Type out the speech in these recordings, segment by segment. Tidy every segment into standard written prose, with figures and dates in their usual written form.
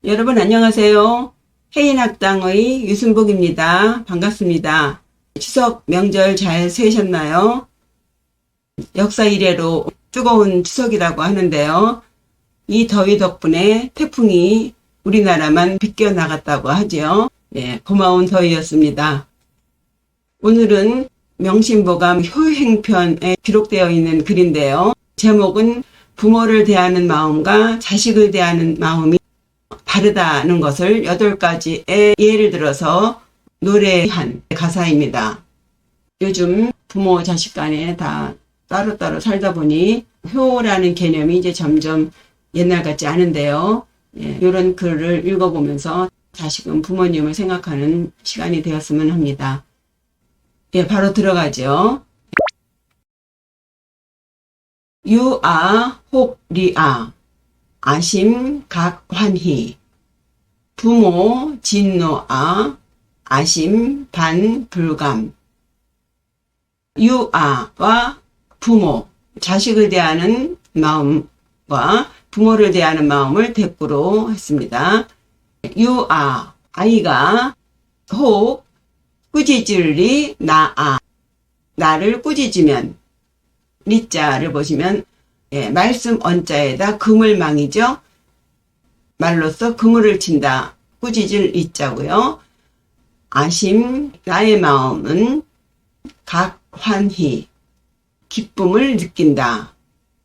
여러분 안녕하세요. 해인학당의 유순복입니다. 반갑습니다. 추석 명절 잘 세셨나요? 역사 이래로 뜨거운 추석이라고 하는데요. 이 더위 덕분에 태풍이 우리나라만 비껴나갔다고 하죠. 고마운 더위였습니다. 오늘은 명심보감 효행편에 기록되어 있는 글인데요. 제목은 부모를 대하는 마음과 자식을 대하는 마음이 다르다는 것을 8가지의 예를 들어서 노래한 가사입니다. 요즘 부모 자식 간에 다 따로따로 살다 보니 효라는 개념이 이제 점점 옛날 같지 않은데요. 이런 글을 읽어보면서 다시금 부모님을 생각하는 시간이 되었으면 합니다. 바로 들어가죠. 유아 혹리아 아심 각환희 부모 진노아 아심 반불감. 유아와 부모, 자식을 대하는 마음과 부모를 대하는 마음을 대꾸로 했습니다. 유아, 아이가 혹 꾸짖으리 나아, 나를 꾸짖으면, 리자를 보시면 말씀 언자에다 그물망이죠. 말로써 그물을 친다. 꾸짖을 이자고요. 아심, 나의 마음은 각환희, 기쁨을 느낀다.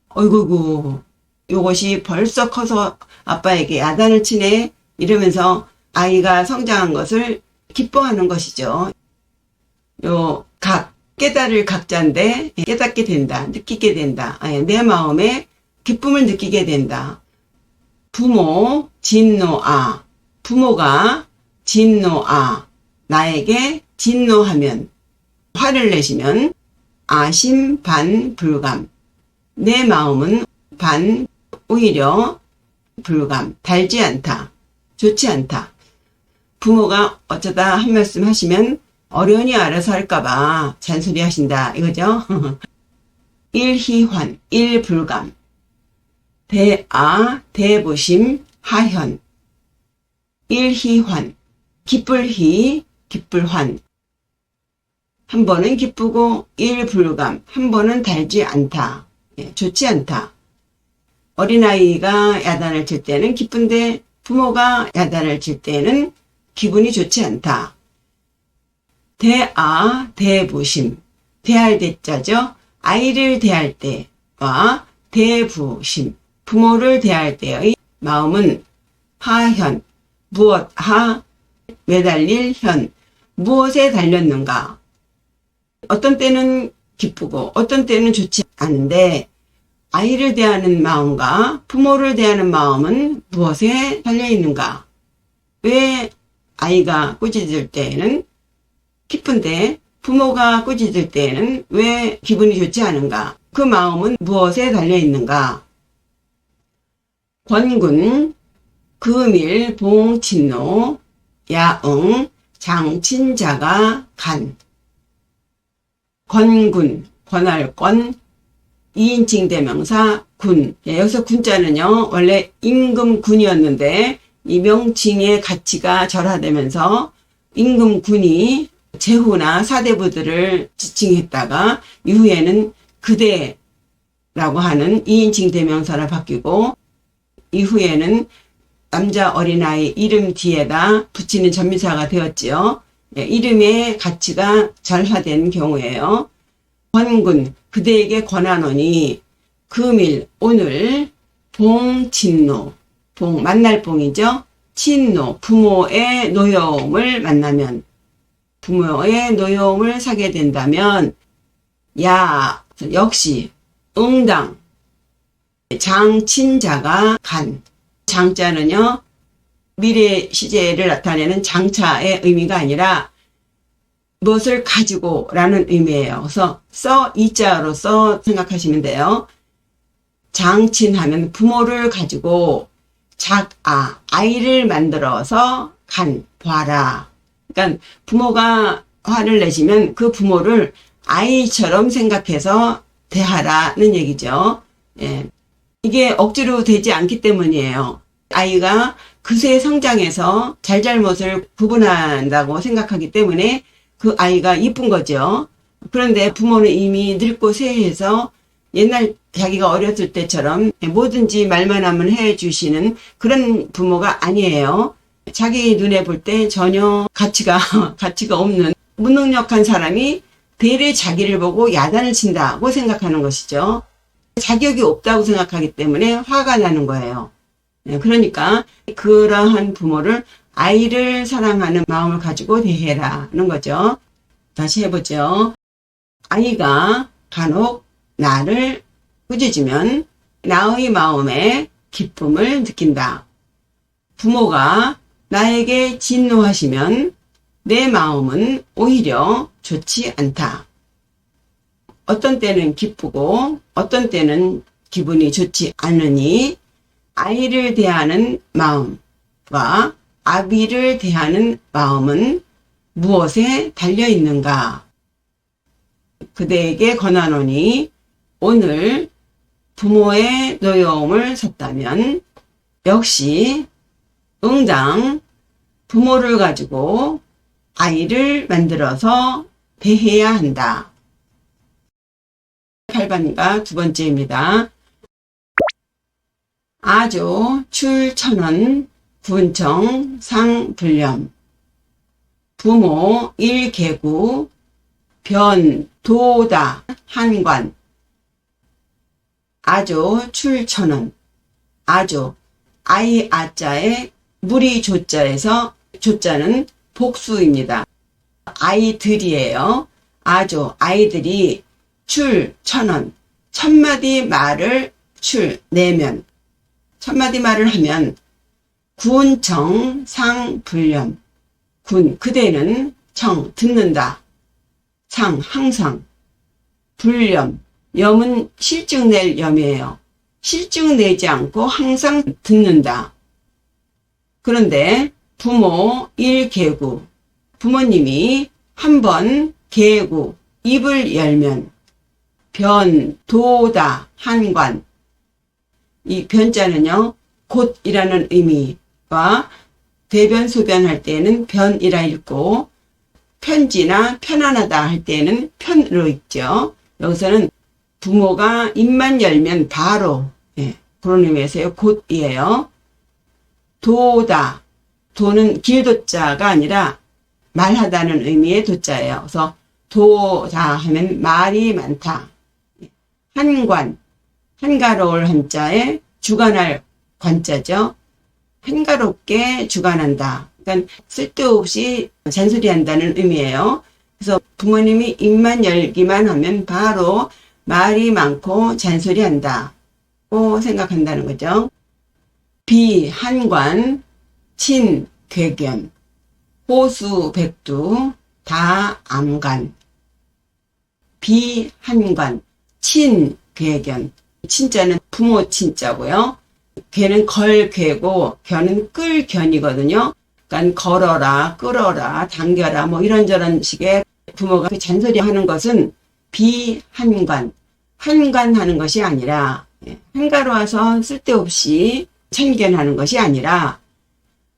어이구, 요것이 벌써 커서 아빠에게 야단을 치네 이러면서 아이가 성장한 것을 기뻐하는 것이죠. 깨달을 각자인데 깨닫게 된다, 느끼게 된다. 내 마음에 기쁨을 느끼게 된다. 부모 진노아, 부모가 진노아, 나에게 진노하면, 화를 내시면 아심 반불감, 내 마음은 오히려 불감, 달지 않다, 좋지 않다. 부모가 어쩌다 한 말씀 하시면 어련히 알아서 할까봐 잔소리 하신다 이거죠. 일희환, 일불감, 대부심, 하현. 일희환, 기쁠희, 기쁠환. 한 번은 기쁘고 일불감, 한 번은 달지 않다, 좋지 않다. 어린아이가 야단을 칠 때는 기쁜데 부모가 야단을 칠 때는 기분이 좋지 않다. 대부심, 대할 대자죠. 아이를 대할 때와 대부심, 부모를 대할 때의 마음은 하현, 무엇 매달릴 현, 무엇에 달렸는가. 어떤 때는 기쁘고 어떤 때는 좋지 않은데 아이를 대하는 마음과 부모를 대하는 마음은 무엇에 달려있는가. 왜 아이가 꾸짖을 때에는 기쁜데 부모가 꾸짖을 때에는 왜 기분이 좋지 않은가. 그 마음은 무엇에 달려있는가. 권군, 금일, 봉친노, 야응, 장친자가 간. 권군, 권할권, 2인칭 대명사 군. 여기서 군자는요, 원래 임금군이었는데 이 명칭의 가치가 절하되면서 임금군이 제후나 사대부들을 지칭했다가 이후에는 그대라고 하는 2인칭 대명사로 바뀌고 이후에는 남자 어린아이 이름 뒤에다 붙이는 전미사가 되었지요. 이름의 가치가 절하된 경우에요. 권군, 그대에게 권하노니 금일, 오늘 봉친노, 봉, 만날 봉이죠. 친노, 부모의 노여움을 만나면, 부모의 노여움을 사게 된다면, 역시 응당, 장친자가 간. 장자는요, 미래 시제를 나타내는 장차의 의미가 아니라 무엇을 가지고 라는 의미예요. 그래서 이자로서 생각하시면 돼요. 장친하면 부모를 가지고 아이를 만들어서 봐라. 그러니까 부모가 화를 내시면 그 부모를 아이처럼 생각해서 대하라는 얘기죠. 이게 억지로 되지 않기 때문이에요. 아이가 그새 성장해서 잘잘못을 구분한다고 생각하기 때문에 그 아이가 이쁜 거죠. 그런데 부모는 이미 늙고 쇠해서 옛날 자기가 어렸을 때처럼 뭐든지 말만 하면 해주시는 그런 부모가 아니에요. 자기 눈에 볼 때 전혀 가치가 없는 무능력한 사람이 대래 자기를 보고 야단을 친다고 생각하는 것이죠. 자격이 없다고 생각하기 때문에 화가 나는 거예요. 그러니까 그러한 부모를 아이를 사랑하는 마음을 가지고 대해라는 거죠. 다시 해보죠. 아이가 간혹 나를 꾸짖으면 나의 마음에 기쁨을 느낀다. 부모가 나에게 진노하시면 내 마음은 오히려 좋지 않다. 어떤 때는 기쁘고 어떤 때는 기분이 좋지 않으니 아이를 대하는 마음과 아비를 대하는 마음은 무엇에 달려 있는가? 그대에게 권하노니 오늘 부모의 노여움을 샀다면 역시 응당 부모를 가지고 아이를 만들어서 대해야 한다. 8번과 두 번째입니다. 아조 출천원 군청 상불념 부모 일개구 변도다 한관 아조 출천원 아조 아이 아자에 무리 조자에서 조자는 복수입니다. 아이들이에요. 아조 아이들이 출천원 천마디 말을 내면 천마디 말을 하면 군청 상불념 군 그대는 청 듣는다. 상 항상 불념 염은 실증 낼 염이에요. 실증 내지 않고 항상 듣는다. 그런데 부모 일개구 부모님이 한번 개구 입을 열면 변도다 한관 이 변자는요 곧이라는 의미와 대변 소변할 때는 변이라 읽고 편지나 편안하다 할 때는 편으로 읽죠. 여기서는 부모가 입만 열면 바로 그런 의미에서요 곧이에요. 도다 도는 길도자가 아니라 말하다는 의미의 도자예요. 그래서 도다 하면 말이 많다. 한관 한가로울 한자에 주관할 관자죠. 한가롭게 주관한다. 그러니까 쓸데없이 잔소리한다는 의미예요. 그래서 부모님이 입만 열기만 하면 바로 말이 많고 잔소리한다고 생각한다는 거죠. 비한관 친괴견 호수백두 다암간 비한관 친괴견 친자는 부모 친자고요. 괴는 걸괴고 견은 끌견이거든요. 그러니까 걸어라 끌어라 당겨라 뭐 이런저런 식의 부모가 잔소리 하는 것은 비한관 한관하는 것이 아니라 한가로워서 쓸데없이 참견하는 것이 아니라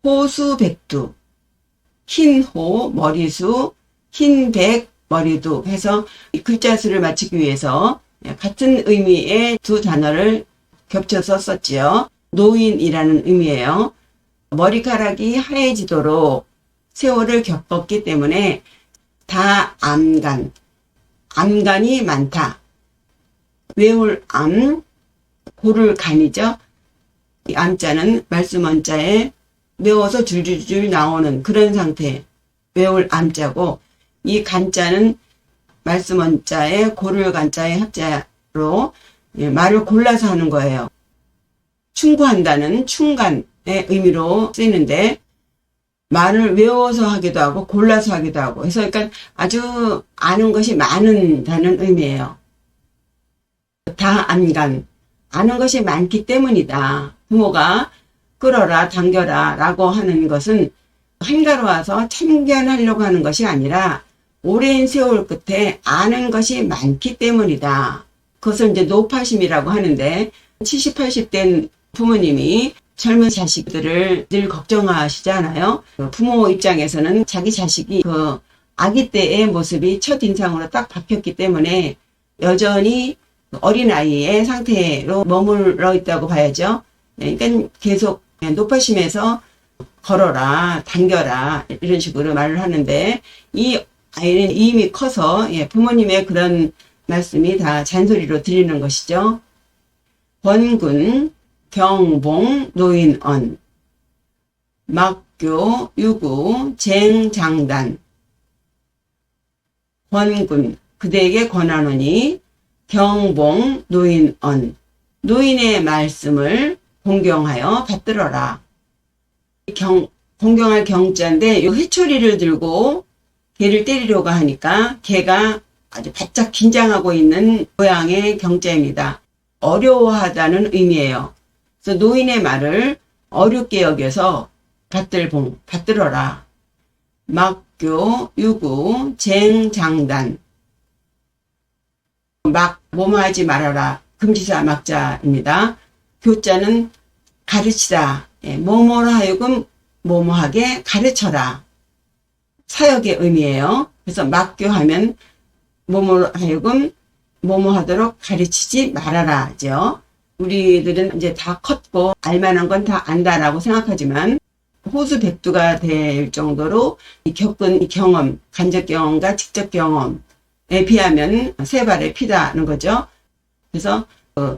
호수백두 흰호 머리수 흰백 머리두 해서 글자 수를 맞추기 위해서 같은 의미의 두 단어를 겹쳐서 썼지요. 노인이라는 의미예요. 머리카락이 하얘지도록 세월을 겪었기 때문에 다암간 암간이 많다. 외울 암 고를 간이죠. 이 암자는 말씀 원자에 외워서 줄줄줄 나오는 그런 상태 외울 암자고 이 간자는 말씀 원자에 고를 간자의 합자로 말을 골라서 하는 거예요. 충고한다는 충간의 의미로 쓰이는데 말을 외워서 하기도 하고 골라서 하기도 하고 해서 그러니까 아주 아는 것이 많다는 의미예요. 다안간 아는 것이 많기 때문이다. 부모가 끌어라 당겨라 라고 하는 것은 한가로워서 참견하려고 하는 것이 아니라 오랜 세월 끝에 아는 것이 많기 때문이다. 그것을 이제 노파심이라고 하는데 70, 80된 부모님이 젊은 자식들을 늘 걱정하시잖아요. 부모 입장에서는 자기 자식이 그 아기 때의 모습이 첫인상으로 딱 박혔기 때문에 여전히 어린아이의 상태로 머물러 있다고 봐야죠. 그러니까 계속 높아심에서 걸어라, 당겨라 이런 식으로 말을 하는데, 이 아이는 이미 커서 부모님의 그런 말씀이 다 잔소리로 들리는 것이죠. 권군, 경봉, 노인언, 막교, 유구, 쟁장단. 권군, 그대에게 권하노니, 경봉, 노인언, 노인의 말씀을 공경하여 받들어라. 공경할 경자인데, 이 회초리를 들고 개를 때리려고 하니까 개가 아주 바짝 긴장하고 있는 모양의 경자입니다. 어려워하다는 의미예요. 그래서 노인의 말을 어렵게 여겨서 받들어라. 막교, 유구, 쟁장단. 뭐뭐 하지 말아라. 금지사 막자입니다. 교자는 가르치다. 뭐뭐로 하여금 뭐뭐하게 가르쳐라. 사역의 의미예요. 그래서 막교하면 뭐뭐로 하여금 뭐뭐하도록 가르치지 말아라 죠. 우리들은 이제 다 컸고 알만한 건 다 안다라고 생각하지만, 호수백두가 될 정도로 겪은 경험, 간접 경험과 직접 경험에 비하면 세 발의 피다는 거죠. 그래서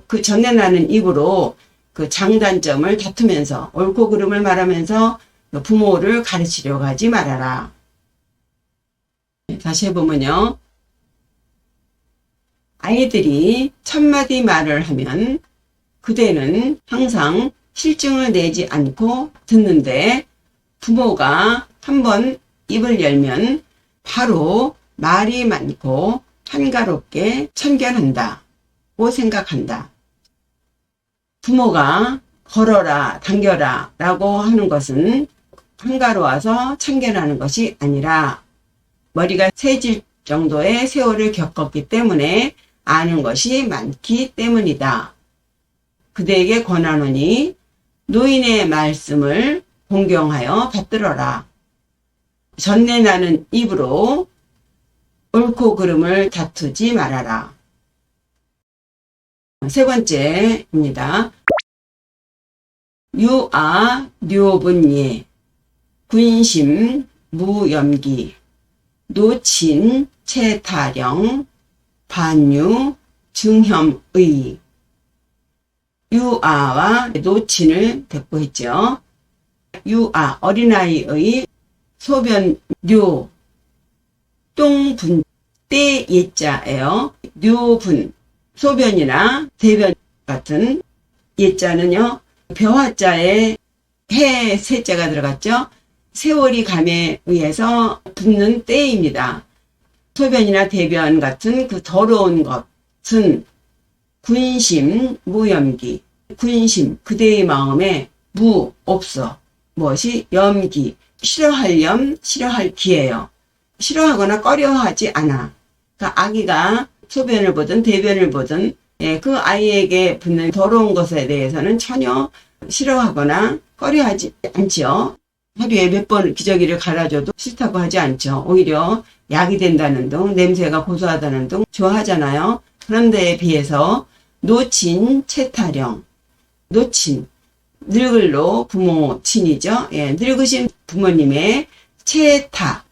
그 전내 나는 입으로 그 장단점을 다투면서 옳고 그름을 말하면서 부모를 가르치려고 하지 말아라. 다시 해보면요. 아이들이 첫마디 말을 하면 그대는 항상 실증을 내지 않고 듣는데, 부모가 한번 입을 열면 바로 말이 많고 한가롭게 참견한다고 생각한다. 부모가 걸어라, 당겨라 라고 하는 것은 한가로워서 참견하는 것이 아니라 머리가 새질 정도의 세월을 겪었기 때문에 아는 것이 많기 때문이다. 그대에게 권하노니 노인의 말씀을 공경하여 받들어라. 전내 나는 입으로 옳고 그름을 다투지 말아라. 세 번째입니다. 유아 묘분예, 군심 무염기, 노친 채타령, 반유 증혐의. 유아와 노친을 대꾸했죠. 유아, 어린아이의 소변, 똥분, 때 예자예요. 뇨분, 소변이나 대변 같은. 예자는요, 벼화자에 해, 세자가 들어갔죠. 세월이 감에 의해서 붓는 때입니다. 소변이나 대변 같은 그 더러운 것은 군심, 무염기. 군심, 그대의 마음에 없어. 무엇이? 염기. 싫어할 염, 싫어할 기예요. 싫어하거나 꺼려하지 않아. 그러니까 아기가 소변을 보든 대변을 보든 그 아이에게 붙는 더러운 것에 대해서는 전혀 싫어하거나 꺼려하지 않죠. 하루에 몇 번 기저귀를 갈아줘도 싫다고 하지 않죠. 오히려 약이 된다는 등, 냄새가 고소하다는 등 좋아하잖아요. 그런 데에 비해서 노친 채타령, 노친, 늙을로 부모친이죠. 늙으신 부모님의 채타,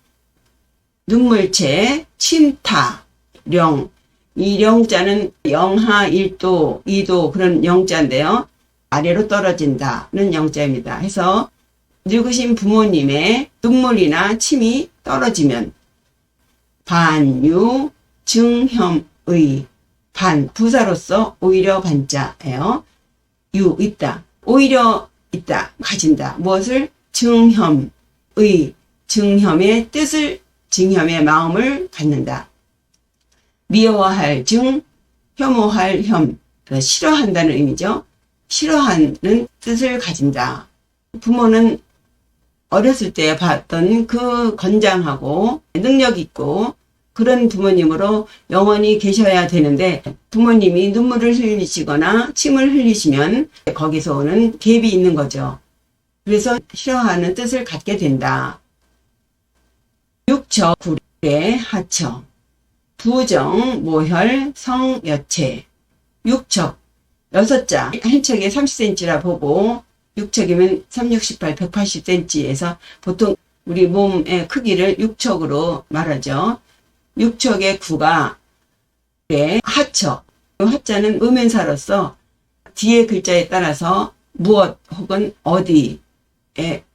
눈물채, 침타, 령. 이 령자는 영하 1도, 2도 그런 영자인데요. 아래로 떨어진다는 영자입니다. 해서 늙으신 부모님의 눈물이나 침이 떨어지면 반유 증혐의, 반, 부사로서 오히려 반자예요. 있다. 오히려 있다. 가진다. 무엇을? 증혐의, 증혐의 뜻을, 증혐의 마음을 갖는다. 미워할 증, 혐오할 혐, 싫어한다는 의미죠. 싫어하는 뜻을 가진다. 부모는 어렸을 때 봤던 그 건장하고 능력 있고 그런 부모님으로 영원히 계셔야 되는데 부모님이 눈물을 흘리시거나 침을 흘리시면 거기서 오는 갭이 있는 거죠. 그래서 싫어하는 뜻을 갖게 된다. 육척, 구례, 하척, 부정, 모혈, 성, 여체. 육척, 6자, 한 척에 30cm라 보고 6척이면 3, 6, 18, 180cm에서 보통 우리 몸의 크기를 6척으로 말하죠. 6척의 구가 하척, 하자는 음연사로서 뒤에 글자에 따라서 무엇 혹은 어디의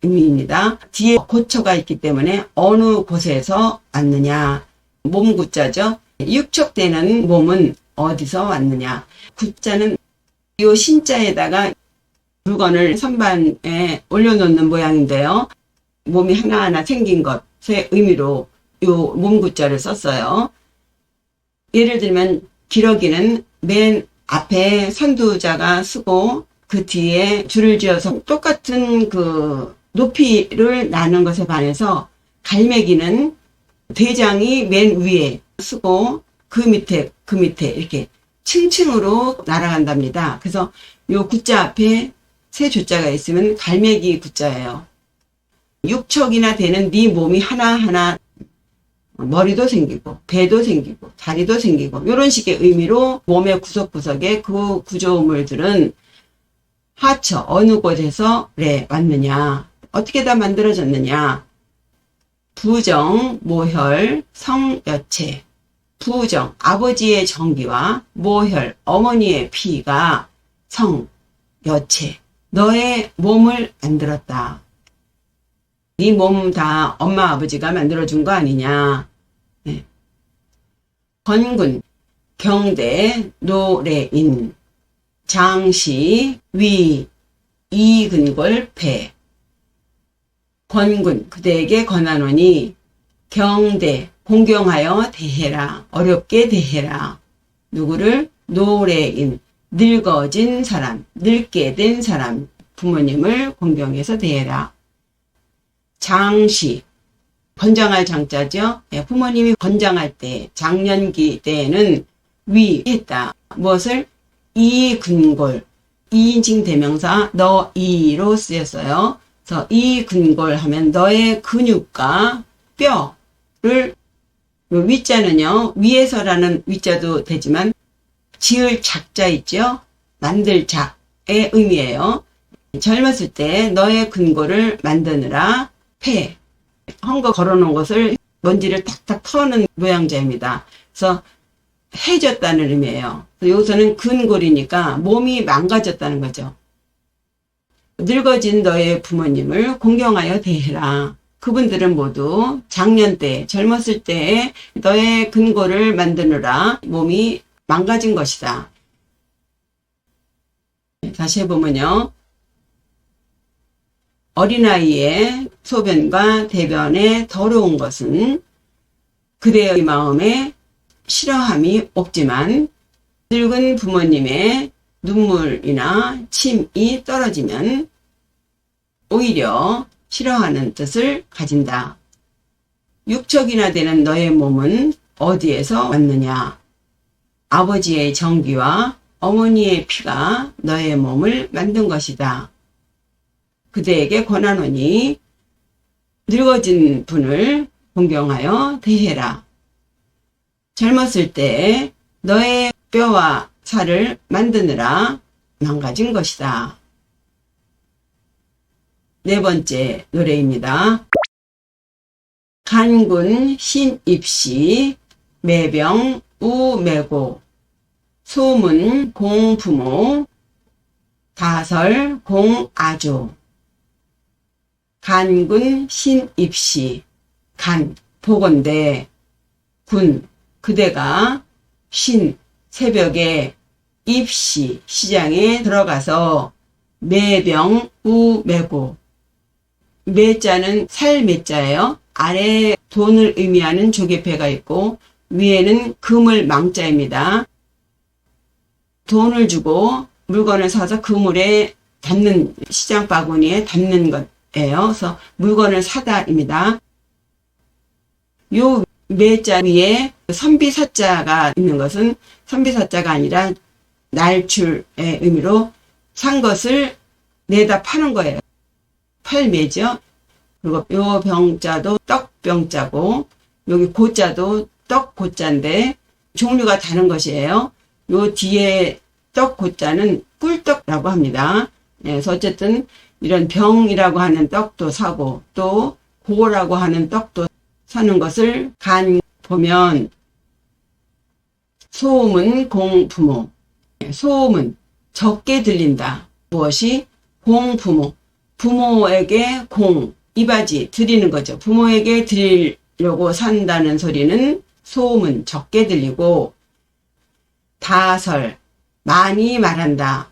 의미입니다. 뒤에 고처가 있기 때문에 어느 곳에서 왔느냐. 몸 구자죠. 육척되는 몸은 어디서 왔느냐. 구자는 이 신자에다가 물건을 선반에 올려놓는 모양인데요. 몸이 하나하나 생긴 것의 의미로 이 몸구자를 썼어요. 예를 들면 기러기는 맨 앞에 선두자가 쓰고 그 뒤에 줄을 지어서 똑같은 그 높이를 나눈 것에 반해서 갈매기는 대장이 맨 위에 쓰고 그 밑에 이렇게 층층으로 날아간답니다. 그래서 요 구자 앞에 세 조자가 있으면 갈매기 구자예요. 6척이나 되는 네 몸이 하나하나 머리도 생기고 배도 생기고 다리도 생기고 이런 식의 의미로 몸의 구석구석에 그 구조물들은 하처 어느 곳에서 왔느냐, 어떻게 다 만들어졌느냐. 부정, 모혈, 성, 여체. 부정, 아버지의 정기와 모혈, 어머니의 피가 성, 여체. 너의 몸을 만들었다. 네 몸 다 엄마 아버지가 만들어준 거 아니냐. 네. 건군, 경대, 노래인, 장시, 위, 이근골, 배. 권군, 그대에게 권하노니 경대, 공경하여 대해라. 어렵게 대해라. 누구를? 노래인, 늙어진 사람, 늙게 된 사람, 부모님을 공경해서 대해라. 장시, 건장할 장자죠. 부모님이 건장할 때, 장년기 때에는 위했다. 무엇을? 이근골, 2인칭 대명사 너이로 쓰였어요. 그래서 이근골 하면 너의 근육과 뼈를, 위자는요, 위에서라는 위자도 되지만 지을 작자 있죠. 만들 작의 의미예요. 젊었을 때 너의 근골을 만드느라 폐, 헝거 걸어놓은 것을 먼지를 탁탁 털는 모양자입니다. 그래서 해졌다는 의미예요. 여기서는 근골이니까 몸이 망가졌다는 거죠. 늙어진 너의 부모님을 공경하여 대해라. 그분들은 모두 장년 때, 젊었을 때에 너의 근골을 만드느라 몸이 망가진 것이다. 다시 해보면요. 어린아이의 소변과 대변에 더러운 것은 그대의 마음에 싫어함이 없지만 늙은 부모님의 눈물이나 침이 떨어지면 오히려 싫어하는 뜻을 가진다. 육척이나 되는 너의 몸은 어디에서 왔느냐? 아버지의 정기와 어머니의 피가 너의 몸을 만든 것이다. 그대에게 권하노니 늙어진 분을 공경하여 대해라. 젊었을 때 너의 뼈와 살을 만드느라 망가진 것이다. 네 번째 노래입니다. 간군 신입시 매병 우매고 소문 공부모 다설 공아조. 간군 신입시, 간 보건대, 군 그대가 신 새벽에 입시 시장에 들어가서 매병 우매고. 매자는 살 매자예요. 아래 돈을 의미하는 조개패가 있고 위에는 금을 망자입니다. 돈을 주고 물건을 사서 그물에 담는, 시장 바구니에 담는 것이에요. 그래서 물건을 사다입니다. 요 매자 위에 선비사자가 있는 것은 선비사자가 아니라 날출의 의미로 산 것을 내다 파는 거예요. 팔매죠. 그리고 요 병자도 떡병자고 여기 고자도 떡고자인데 종류가 다른 것이에요. 요 뒤에 떡고자는 꿀떡이라고 합니다. 그래서 어쨌든 이런 병이라고 하는 떡도 사고 또 고라고 하는 떡도 사는 것을 간 보면 소음은 공부모. 소음은 적게 들린다. 무엇이? 공부모. 부모에게 공, 이바지 드리는 거죠. 부모에게 드리려고 산다는 소리는 소음은 적게 들리고 다설, 많이 말한다.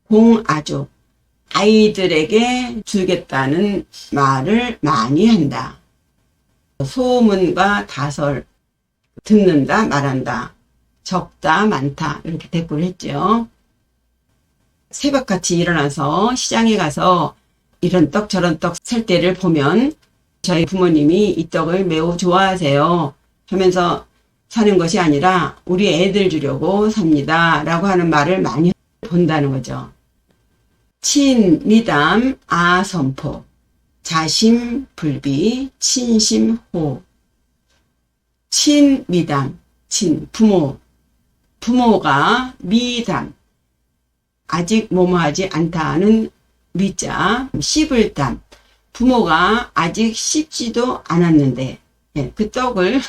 공아주, 아이들에게 주겠다는 말을 많이 한다. 소문과 다설, 듣는다, 말한다. 적다, 많다. 이렇게 대꾸를 했죠. 새벽같이 일어나서 시장에 가서 이런 떡 저런 떡 살 때를 보면 저희 부모님이 이 떡을 매우 좋아하세요 하면서 사는 것이 아니라 우리 애들 주려고 삽니다 라고 하는 말을 많이 본다는 거죠. 친미담 아선포 자심불비 친심호. 친미담, 친 부모, 부모가 미담 아직 뭐뭐하지 않다는 미자, 씹을 담, 부모가 아직 씹지도 않았는데, 그 떡을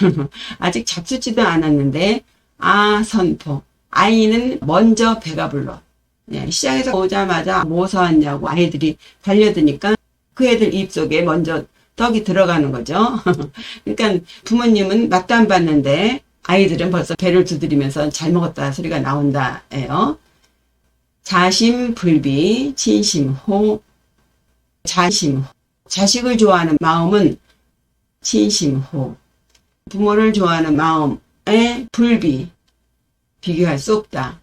아직 잡수지도 않았는데, 선포, 아이는 먼저 배가 불러. 시장에서 오자마자 뭐 사왔냐고 아이들이 달려드니까 그 애들 입속에 먼저 떡이 들어가는 거죠. 그러니까 부모님은 맛도 안 봤는데 아이들은 벌써 배를 두드리면서 잘 먹었다 소리가 나온다예요. 자심불비 진심호. 자심, 자식을 좋아하는 마음은 진심호. 부모를 좋아하는 마음에 불비, 비교할 수 없다.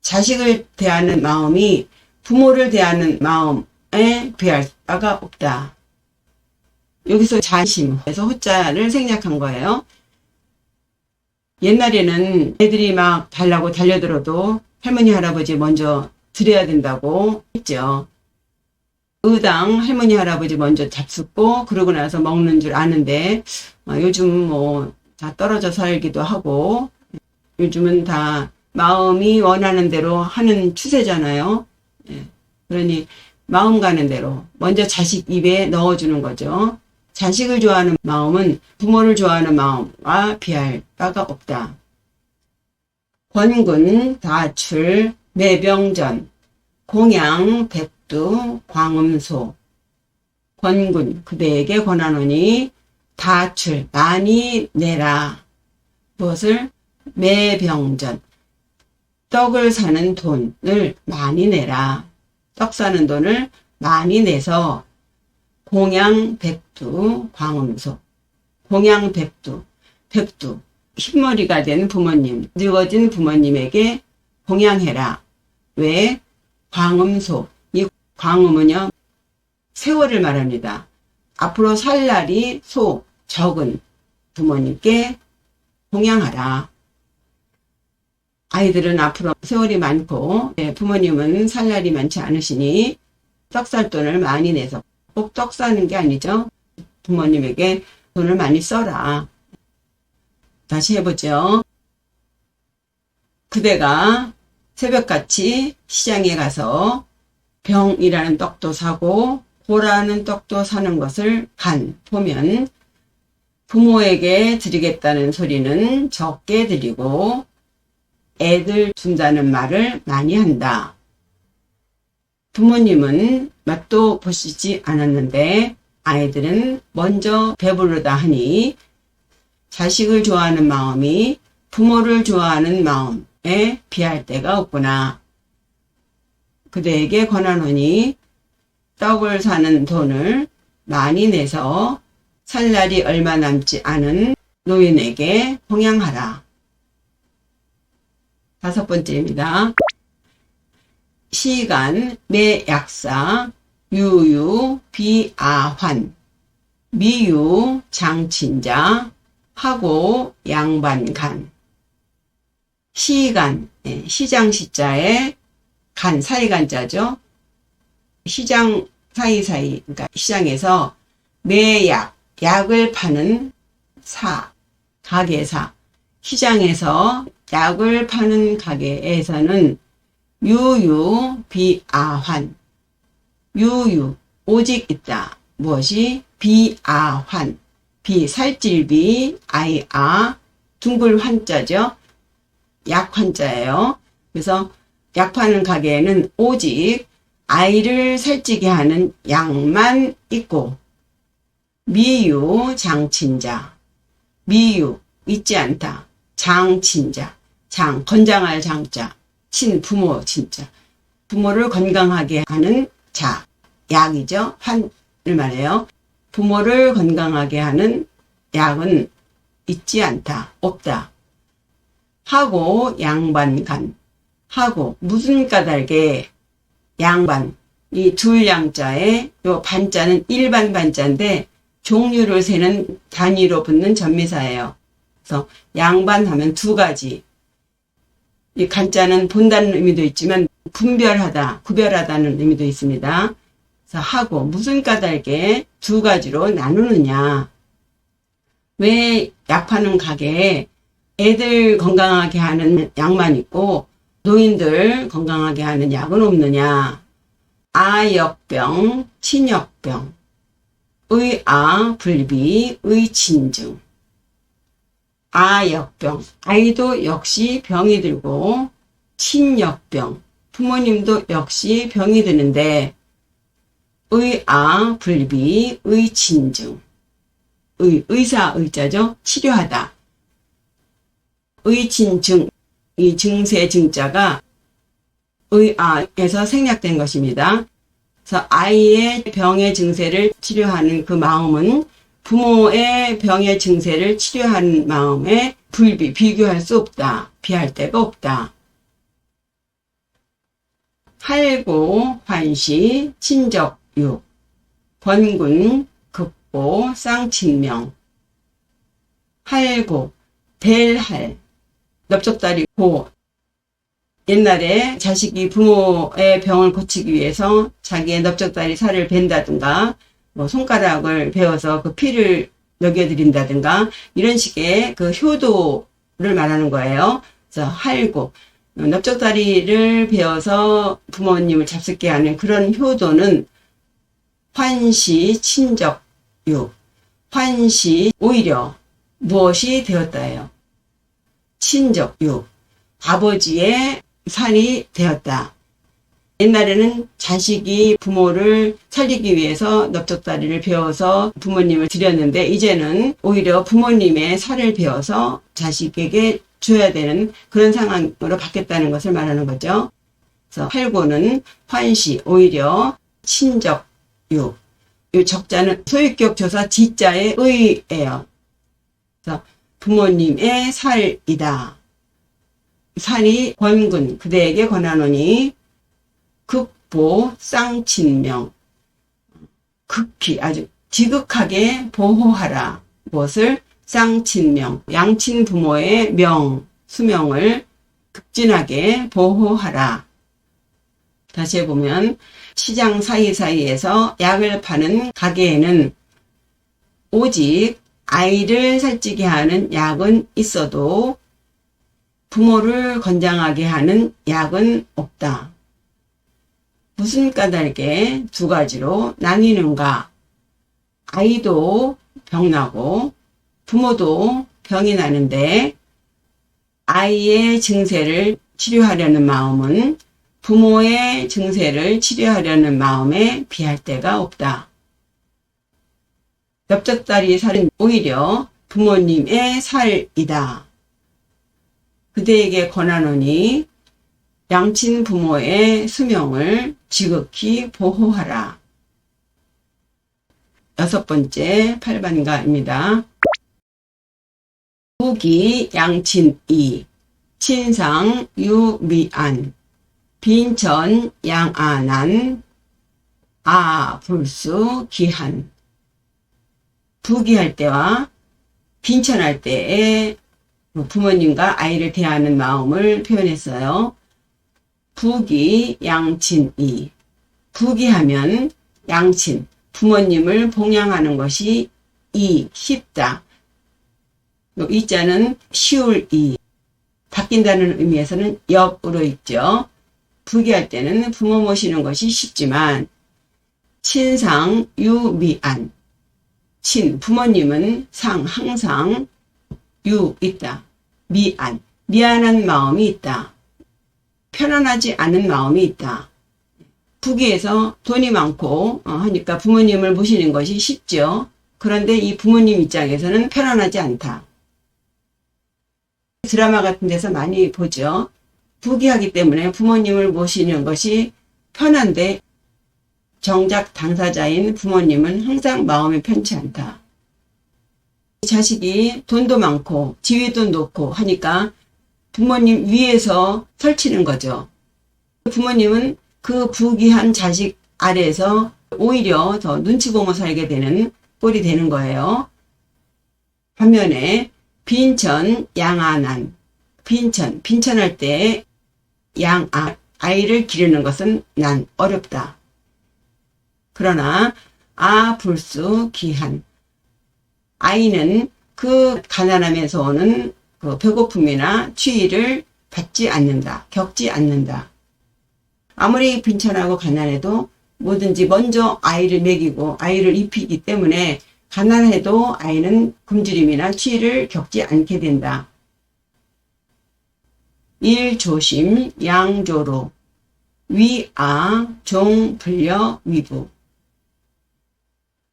자식을 대하는 마음이 부모를 대하는 마음에 비할 바가 없다. 여기서 자심에서 호자를 생략한 거예요. 옛날에는 애들이 막 달라고 달려들어도 할머니 할아버지 먼저 드려야 된다고 했죠. 의당 할머니 할아버지 먼저 잡숫고 그러고 나서 먹는 줄 아는데 요즘 뭐 다 떨어져 살기도 하고 요즘은 다 마음이 원하는 대로 하는 추세잖아요. 그러니 마음 가는 대로 먼저 자식 입에 넣어주는 거죠. 자식을 좋아하는 마음은 부모를 좋아하는 마음과 비할 바가 없다. 권군, 다출, 매병전, 공양, 백두, 광음소. 권군, 그대에게 권하노니 다출, 많이 내라. 무엇을? 매병전, 떡을 사는 돈을 많이 내라. 떡 사는 돈을 많이 내서 공양, 백두, 광음소. 공양, 백두, 백두. 흰머리가 된 부모님, 늙어진 부모님에게 공양해라. 왜? 광음소. 이 광음은요, 세월을 말합니다. 앞으로 살 날이 적은 부모님께 공양하라. 아이들은 앞으로 세월이 많고 부모님은 살 날이 많지 않으시니 떡 살 돈을 많이 내서 꼭 떡 사는 게 아니죠. 부모님에게 돈을 많이 써라. 다시 해보죠. 그대가 새벽같이 시장에 가서 병이라는 떡도 사고 고라는 떡도 사는 것을 보면 부모에게 드리겠다는 소리는 적게 드리고 애들 준다는 말을 많이 한다. 부모님은 맛도 보시지 않았는데 아이들은 먼저 배부르다 하니 자식을 좋아하는 마음이 부모를 좋아하는 마음에 비할 데가 없구나. 그대에게 권하노니 떡을 사는 돈을 많이 내서 살 날이 얼마 남지 않은 노인에게 공양하라. 5번째입니다. 시간, 매약사, 유유, 비아환, 미유, 장친자, 하고 양반간. 시간, 시장 시자에 간, 사이간자죠. 시장 사이사이, 그러니까 시장에서 매약, 약을 파는 가게사. 시장에서 약을 파는 가게에서는 유유 비아환. 유유, 오직 있다. 무엇이? 비아환. 살찔비, 아이아, 둥글 환자죠. 약 환자예요. 그래서 약 파는 가게에는 오직 아이를 살찌게 하는 약만 있고, 미유 장친자. 미유, 있지 않다. 장친자. 건장할 장자. 부모 진짜. 부모를 건강하게 하는 자. 약이죠. 환을 말해요. 부모를 건강하게 하는 약은 있지 않다. 없다. 하고 양반간. 하고 무슨 까닭에 양반. 이 둘 양자에 요 반자는 일반 반자인데 종류를 세는 단위로 붙는 전미사예요. 그래서 양반하면 두 가지. 이 간자는 본다는 의미도 있지만 분별하다, 구별하다는 의미도 있습니다. 그래서 하고 무슨 까닭에 두 가지로 나누느냐. 왜 약 파는 가게에 애들 건강하게 하는 약만 있고 노인들 건강하게 하는 약은 없느냐. 아역병, 친역병, 의아, 불비, 의친증. 아역병, 아이도 역시 병이 들고, 친역병, 부모님도 역시 병이 드는데, 의아, 불비, 의친증. 의사, 의자죠. 치료하다. 의친증, 이 증세 증자가 의아에서 생략된 것입니다. 그래서 아이의 병의 증세를 치료하는 그 마음은 부모의 병의 증세를 치료하는 마음에 비교할 수 없다. 비할 데가 없다. 할고, 환시, 친적육, 번군, 극보, 쌍친명. 할고, 벨할, 넓적다리 고. 옛날에 자식이 부모의 병을 고치기 위해서 자기의 넓적다리 살을 벤다든가 손가락을 베어서 그 피를 먹여드린다든가 이런 식의 그 효도를 말하는 거예요. 그래서 할고, 넓적다리를 베어서 부모님을 잡숫게 하는 그런 효도는 환시, 친적육. 환시, 오히려 무엇이 되었다예요. 친적육, 아버지의 살이 되었다. 옛날에는 자식이 부모를 살리기 위해서 넓적다리를 베어서 부모님을 드렸는데 이제는 오히려 부모님의 살을 베어서 자식에게 줘야 되는 그런 상황으로 바뀌었다는 것을 말하는 거죠. 그래서 할고는 환시, 오히려 친적육. 이 적자는 소유격 조사 지자의 의예요. 그래서 부모님의 살이다. 살이 권군, 그대에게 권하노니 극보, 쌍친명. 극히, 아주 지극하게 보호하라. 무엇을? 쌍친명. 양친 부모의 수명을 극진하게 보호하라. 다시 해보면 시장 사이사이에서 약을 파는 가게에는 오직 아이를 살찌게 하는 약은 있어도 부모를 건장하게 하는 약은 없다. 무슨 까닭에 두 가지로 나뉘는가? 아이도 병나고 부모도 병이 나는데 아이의 증세를 치료하려는 마음은 부모의 증세를 치료하려는 마음에 비할 데가 없다. 넓적다리 살은 오히려 부모님의 살이다. 그대에게 권하노니 양친 부모의 수명을 지극히 보호하라. 6번째 8반가입니다. 부기 양친 2, 친상 유미안, 빈천 양아난, 불수 기한. 부기할 때와 빈천할 때에 부모님과 아이를 대하는 마음을 표현했어요. 부기, 양친이. 부기하면 양친, 부모님을 봉양하는 것이 쉽다. 이자는 쉬울 바뀐다는 의미에서는 역으로 있죠. 부기할 때는 부모 모시는 것이 쉽지만 친상, 유미안. 친, 부모님은 항상 있다. 미안한 마음이 있다. 편안하지 않은 마음이 있다. 부기에서 돈이 많고 하니까 부모님을 모시는 것이 쉽죠. 그런데 이 부모님 입장에서는 편안하지 않다. 드라마 같은 데서 많이 보죠. 부기하기 때문에 부모님을 모시는 것이 편한데 정작 당사자인 부모님은 항상 마음이 편치 않다. 자식이 돈도 많고 지위도 높고 하니까 부모님 위에서 설치는 거죠. 부모님은 그 부귀한 자식 아래에서 오히려 더 눈치 보며 살게 되는 꼴이 되는 거예요. 반면에 빈천, 양아난. 빈천할 때 아이를 기르는 것은 어렵다. 그러나 불수 기한. 아이는 그 가난함에서 오는 그 배고픔이나 추위를 겪지 않는다. 아무리 빈천하고 가난해도 뭐든지 먼저 아이를 먹이고 아이를 입히기 때문에 가난해도 아이는 굶주림이나 추위를 겪지 않게 된다. 일조심, 양조로. 위아, 종, 불려, 위부.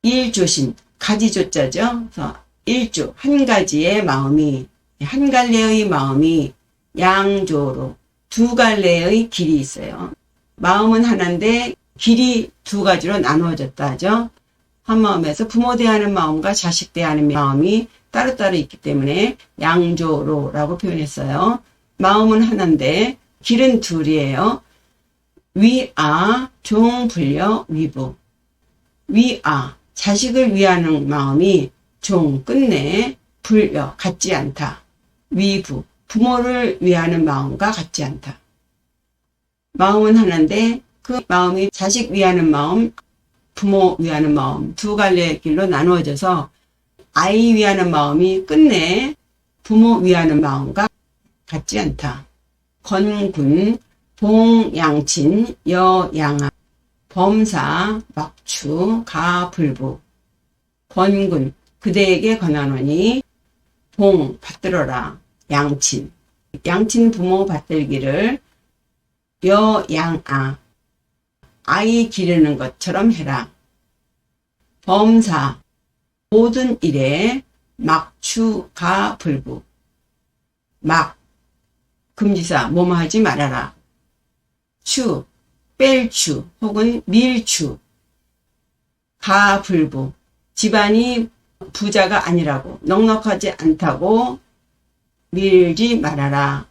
일조심, 가지조자죠. 그래서 일조, 한 가지의 마음이, 한 갈래의 마음이 양조로, 두 갈래의 길이 있어요. 마음은 하나인데 길이 두 가지로 나누어졌다 하죠. 한 마음에서 부모 대하는 마음과 자식 대하는 마음이 따로따로 있기 때문에 양조로라고 표현했어요. 마음은 하나인데 길은 둘이에요. 위아, 종, 불려, 위부. 위아, 자식을 위하는 마음이 끝내, 불려, 같지 않다. 위부, 부모를 위하는 마음과 같지 않다. 마음은 하나인데 그 마음이 자식 위하는 마음, 부모 위하는 마음 두 갈래의 길로 나누어져서 아이 위하는 마음이 끝내 부모 위하는 마음과 같지 않다. 건군, 봉양친, 여양아, 범사, 막추, 가불부. 건군, 그대에게 권하노니 받들어라. 양친 부모 받들기를 여양아, 아이 기르는 것처럼 해라. 범사, 모든 일에 막추, 가불부. 금지사, 뭐뭐 하지 말아라. 뺄추 혹은 밀추. 가불부, 집안이 부자가 아니라고, 넉넉하지 않다고 밀지 말아라.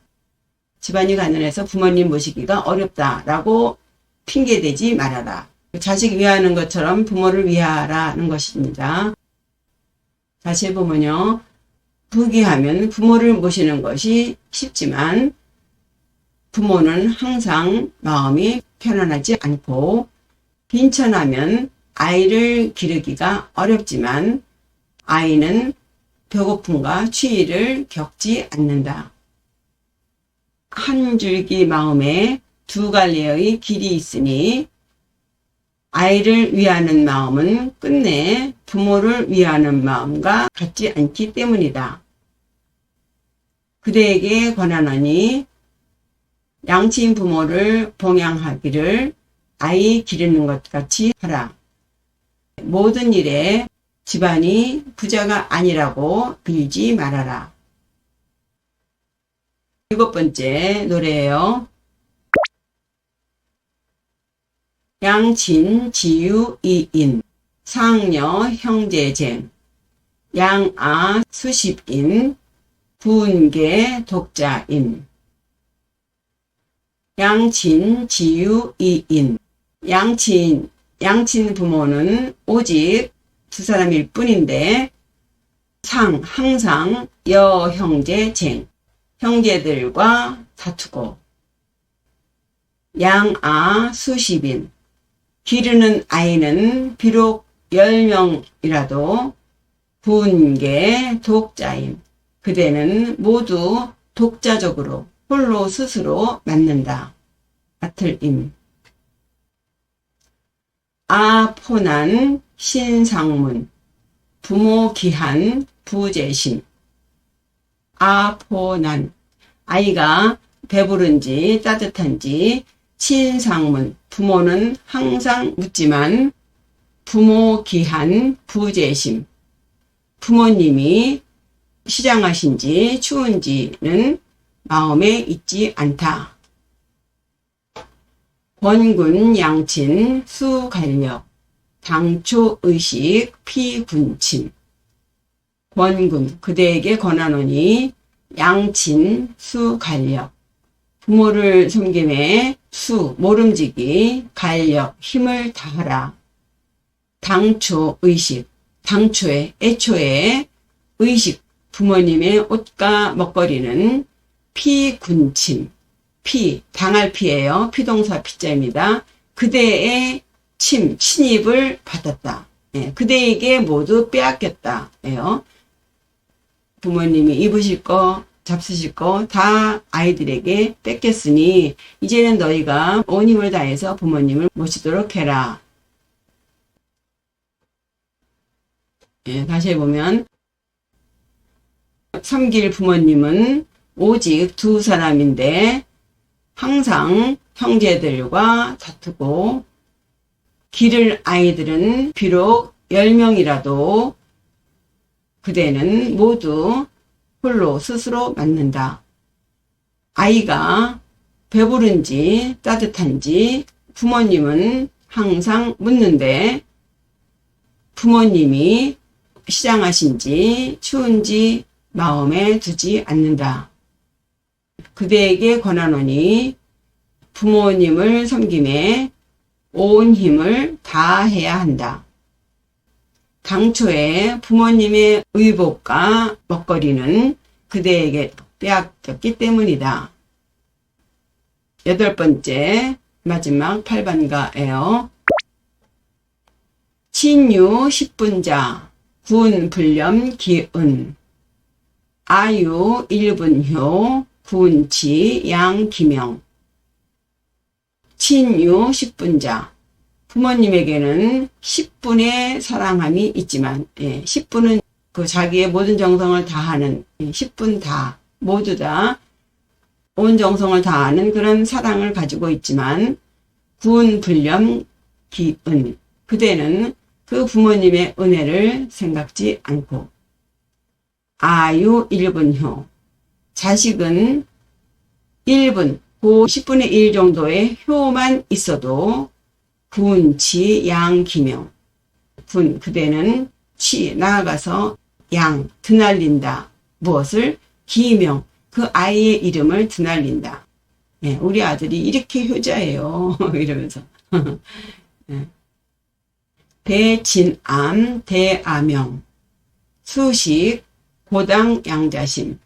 집안이 가난해서 부모님 모시기가 어렵다라고 핑계대지 말아라. 자식 위하는 것처럼 부모를 위하라는 것입니다. 다시 해보면요. 부귀하면 부모를 모시는 것이 쉽지만 부모는 항상 마음이 편안하지 않고 빈천하면 아이를 기르기가 어렵지만 아이는 배고픔과 추위를 겪지 않는다. 한 줄기 마음에 두 갈래의 길이 있으니 아이를 위하는 마음은 끝내 부모를 위하는 마음과 같지 않기 때문이다. 그대에게 권하노니 양친 부모를 봉양하기를 아이 기르는 것 같이 하라. 모든 일에 집안이 부자가 아니라고 빌지 말아라. 7번째 노래예요. 양친 지유 이인 상녀 형제쟁 양아 수십인 분계 독자인. 양친 지유 이인, 양친 부모는 오직 두 사람일 뿐인데 항상 여형제쟁, 형제들과 다투고. 양아 수십인, 기르는 아이는 비록 10명이라도 분계 독자임. 그대는 모두 독자적으로 홀로 스스로 맡는다. 맡을임. 아포난 신상문, 부모 기한 부재심. 아포난, 아이가 배부른지 따뜻한지 신상문, 부모는 항상 묻지만 부모 기한 부재심, 부모님이 시장하신지 추운지는 마음에 있지 않다. 권군 양친 수간력, 당초의식 피군침. 권군, 그대에게 권하노니 양친 수간력, 부모를 섬김에 모름지기, 간력, 힘을 다하라. 당초의식, 당초에, 애초에 의식, 부모님의 옷과 먹거리는 피군침, 당할 피예요. 피동사 피자입니다. 그대의 침입을 받았다. 예, 그대에게 모두 빼앗겼다. 예요. 부모님이 입으실 거, 잡수실 거 다 아이들에게 뺏겼으니 이제는 너희가 온 힘을 다해서 부모님을 모시도록 해라. 예, 다시 해보면 섬길 부모님은 오직 두 사람인데 항상 형제들과 다투고, 기를 아이들은 비록 10명이라도 그대는 모두 홀로 스스로 맡는다. 아이가 배부른지 따뜻한지 부모님은 항상 묻는데 부모님이 시장하신지 추운지 마음에 두지 않는다. 그대에게 권하노니 부모님을 섬김에 온 힘을 다해야 한다. 당초에 부모님의 의복과 먹거리는 그대에게 빼앗겼기 때문이다. 8번째, 마지막 8번가예요. 친유 10분자, 군 불렴 기은, 아유 1분효, 군치 양기명. 친유 10분자, 부모님에게는 10분의 사랑함이 있지만, 10분은 그 자기의 모든 정성을 다하는, 10분 다, 모두 다 온 정성을 다하는 그런 사랑을 가지고 있지만, 군 불렴 기은, 그대는 그 부모님의 은혜를 생각지 않고, 아유 1분효, 자식은 1분, 그 10분의 1 정도의 효만 있어도 군치 양기명, 군, 그대는 나아가서 드날린다. 무엇을? 기명, 그 아이의 이름을 드날린다. 우리 아들이 이렇게 효자예요. 이러면서. 대진암 대아명, 수식 고당 양자심.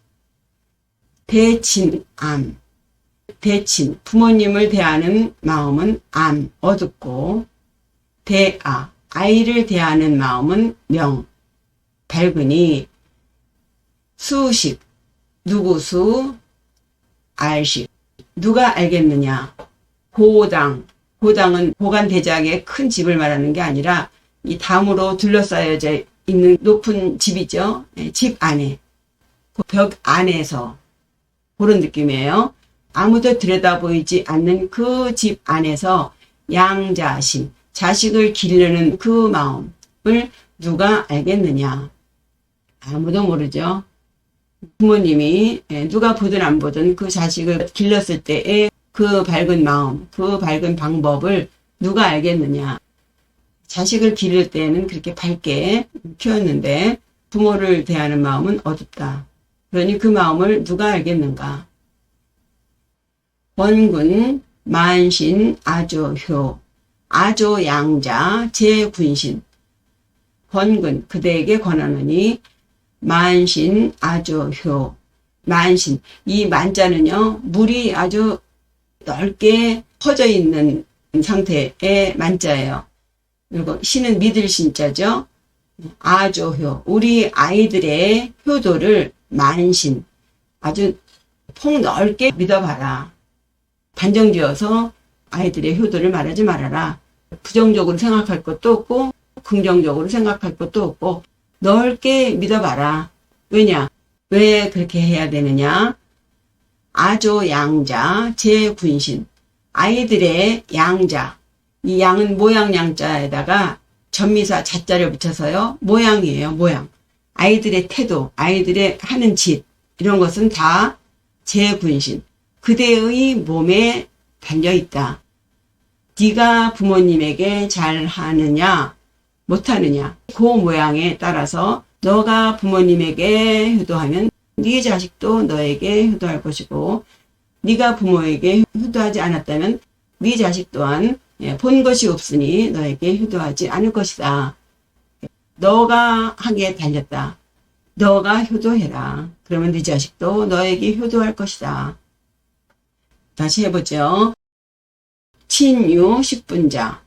대진암, 대친, 부모님을 대하는 마음은 어둡고, 아이를 대하는 마음은 밝으니, 수식, 누구수, 알식, 누가 알겠느냐. 고당은 고관대작의 큰 집을 말하는 게 아니라 이 담으로 둘러싸여져 있는 높은 집이죠. 집 안에, 그 벽 안에서, 그런 느낌이에요. 아무도 들여다보이지 않는 그 집 안에서 양자심, 자식을 기르는 그 마음을 누가 알겠느냐. 아무도 모르죠. 부모님이 누가 보든 안 보든 그 자식을 길렀을 때의 그 밝은 마음, 그 밝은 방법을 누가 알겠느냐. 자식을 기를 때는 그렇게 밝게 키웠는데 부모를 대하는 마음은 어둡다. 그러니 그 마음을 누가 알겠는가. 원군 만신 아조효, 아조양자 제군신. 권군, 그대에게 권하노니 만신 아조효. 만신. 이 만자는요, 물이 아주 넓게 퍼져 있는 상태의 만자예요. 그리고 신은 믿을 신자죠. 아조효. 우리 아이들의 효도를 만신. 아주 폭넓게 믿어봐라. 단정지어서 아이들의 효도를 말하지 말아라. 부정적으로 생각할 것도 없고 긍정적으로 생각할 것도 없고 넓게 믿어봐라. 왜냐? 왜 그렇게 해야 되느냐? 아조 양자 제군신. 아이들의 양자. 이 양은 모양 양자에다가 전미사 자자를 붙여서요. 모양이에요. 모양. 아이들의 태도, 아이들의 하는 짓 이런 것은 다 제군신. 그대의 몸에 달려있다. 네가 부모님에게 잘하느냐 못하느냐 그 모양에 따라서 너가 부모님에게 효도하면 네 자식도 너에게 효도할 것이고 네가 부모에게 효도하지 않았다면 네 자식 또한 본 것이 없으니 너에게 효도하지 않을 것이다. 너가 하기에 달렸다. 너가 효도해라. 그러면 네 자식도 너에게 효도할 것이다. 다시 해보죠. 친유 10분자.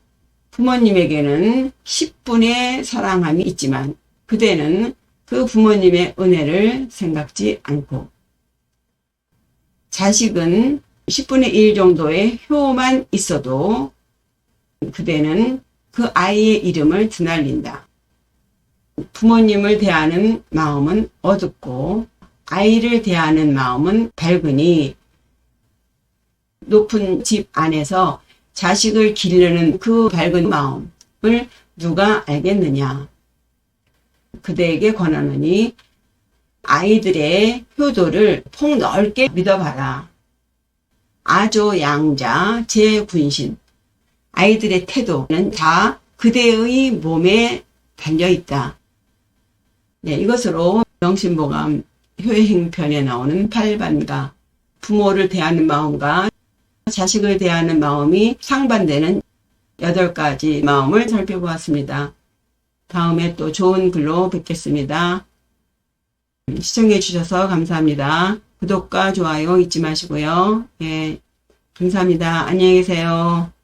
부모님에게는 10분의 사랑함이 있지만 그대는 그 부모님의 은혜를 생각지 않고 자식은 10분의 1 정도의 효만 있어도 그대는 그 아이의 이름을 드날린다. 부모님을 대하는 마음은 어둡고 아이를 대하는 마음은 밝으니 높은 집 안에서 자식을 기르는 그 밝은 마음을 누가 알겠느냐. 그대에게 권하노니 아이들의 효도를 폭넓게 믿어봐라. 아조 양자 제군신. 아이들의 태도는 다 그대의 몸에 달려있다. 네, 이것으로 명심보감 효행편에 나오는 8반가 부모를 대하는 마음과 자식을 대하는 마음이 상반되는 8가지 마음을 살펴보았습니다. 다음에 또 좋은 글로 뵙겠습니다. 시청해 주셔서 감사합니다. 구독과 좋아요 잊지 마시고요. 예, 감사합니다. 안녕히 계세요.